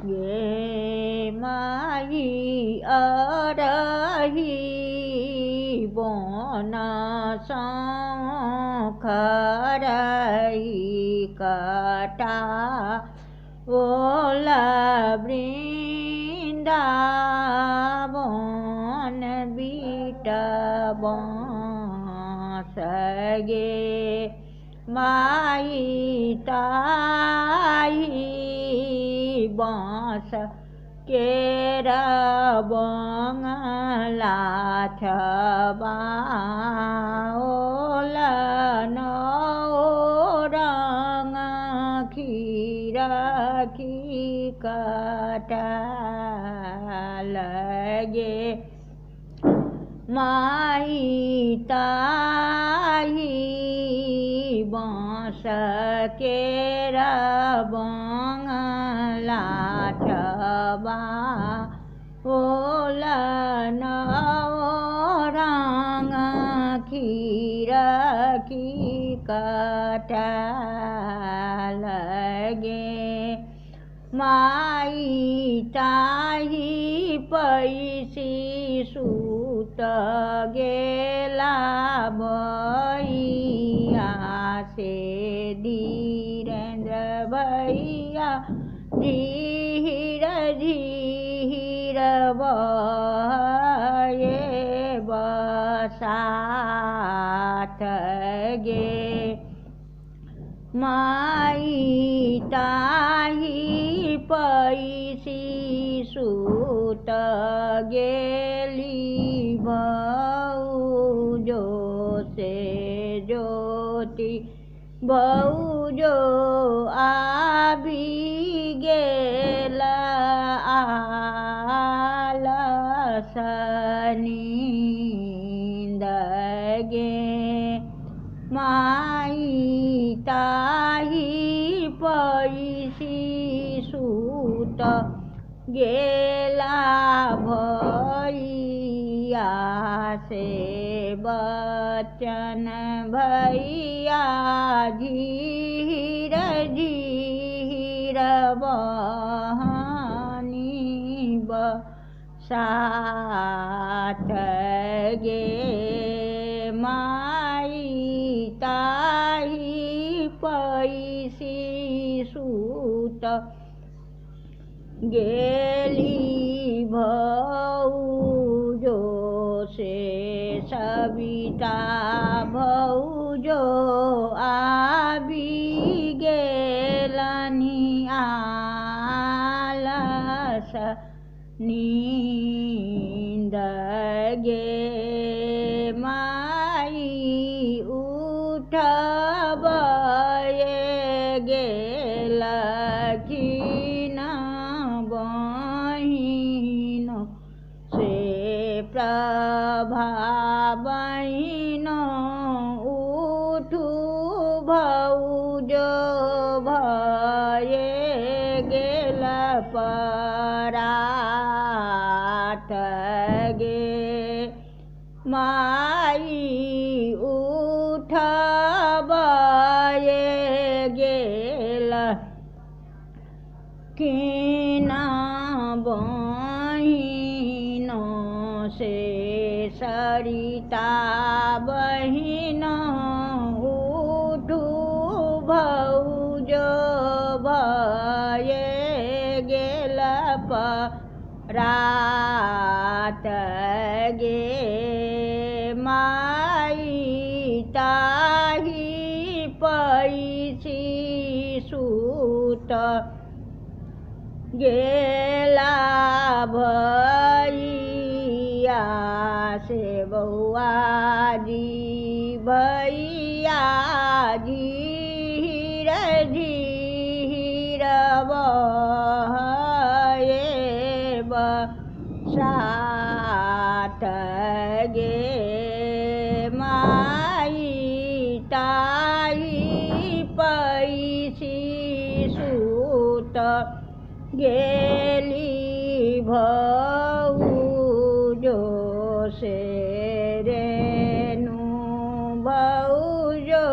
गे माई अरही बोन खरही कटा ओला वृंदावन बीट सगे माई ताई बाँस केरा बंगला छबा ओला नौरंग खीर की कटा लगे माई ताई बाँस केरा बंगला छबा ओला नौरंग खीर की कटा लगे माई ताई पैसी सूत गेला भैया से धीरेन्द्र भैया धीर धीर बहे बसात गे माई ताई पैसी सूत गेली भौजो से ज्योति भौजो आबी गेला आलसनींद गे माई ताई पैसी सूत गेला भैया से बचन भैया धीर धीर बहानी बसात गे माई ताई पैसी सूत गेली भौजो से सविता भौजो आबी गेलनी आलस नींद गे माई उठबए गेल खीन बहिन से प्रभा बहिन उठू भौजो भये गेल परात गे माई उठबए गेल कीना बहिन से सरिता बहिन उठू भौजो भये गेल परात गे माई ताही पैसी सूत गेला भैया से बउआजी भैया धीर धीर बहे बसात गे माई ताई पैसी सूत गेली भौजो से रेणु भौजो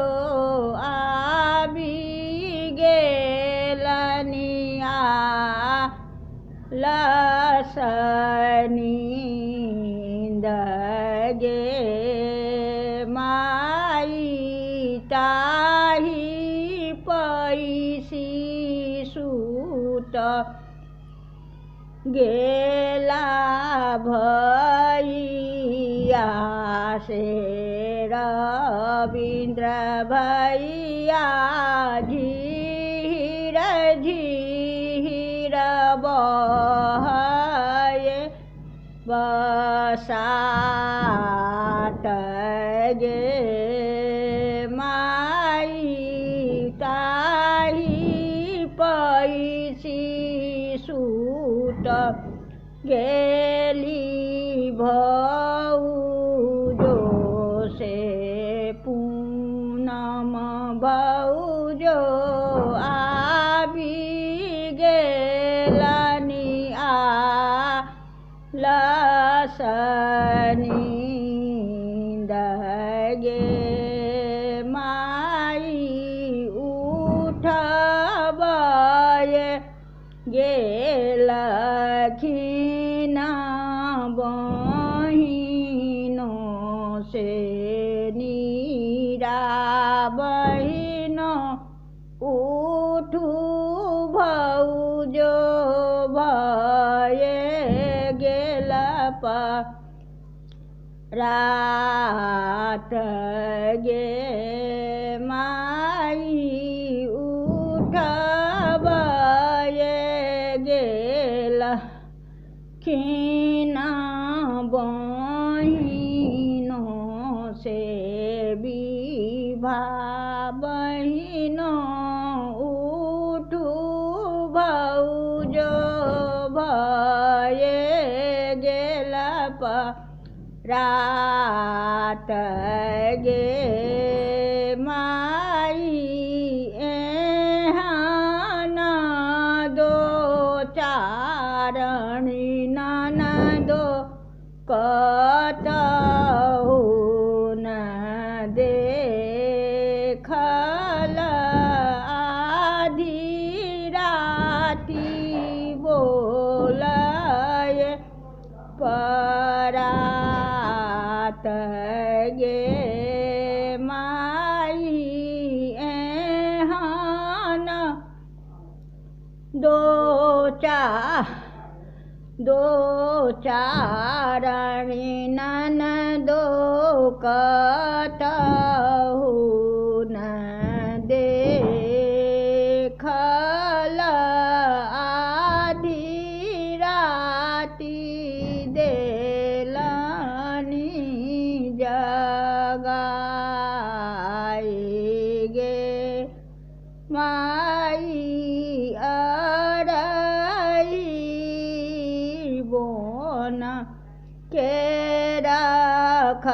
आबी गेलनिया लसनींद गे माई ताही पैसी सूत गेला भैया से रवींद्र भैया झीर झीर बहे बसात गे माई ताही पैसी सूत गेली भौजो से पूनम भौजो आबी गेलनी लसनींद गे माई उठबे गेलखिन बहिनों से नीरा बहिन उठू भौजो भये गेल रात गे माई उठबे गेल खिना बहिनों से विभा बहिनों उठू भौजो भये गेल रात गे माई एहन दो चारणी ननदो कतहु न देखल आधी राति बोलय परात गे माई एहन दो चारणी ननदो कतहु न देखल आधी राति देलनी जगाई गे माई अरई बोन के रख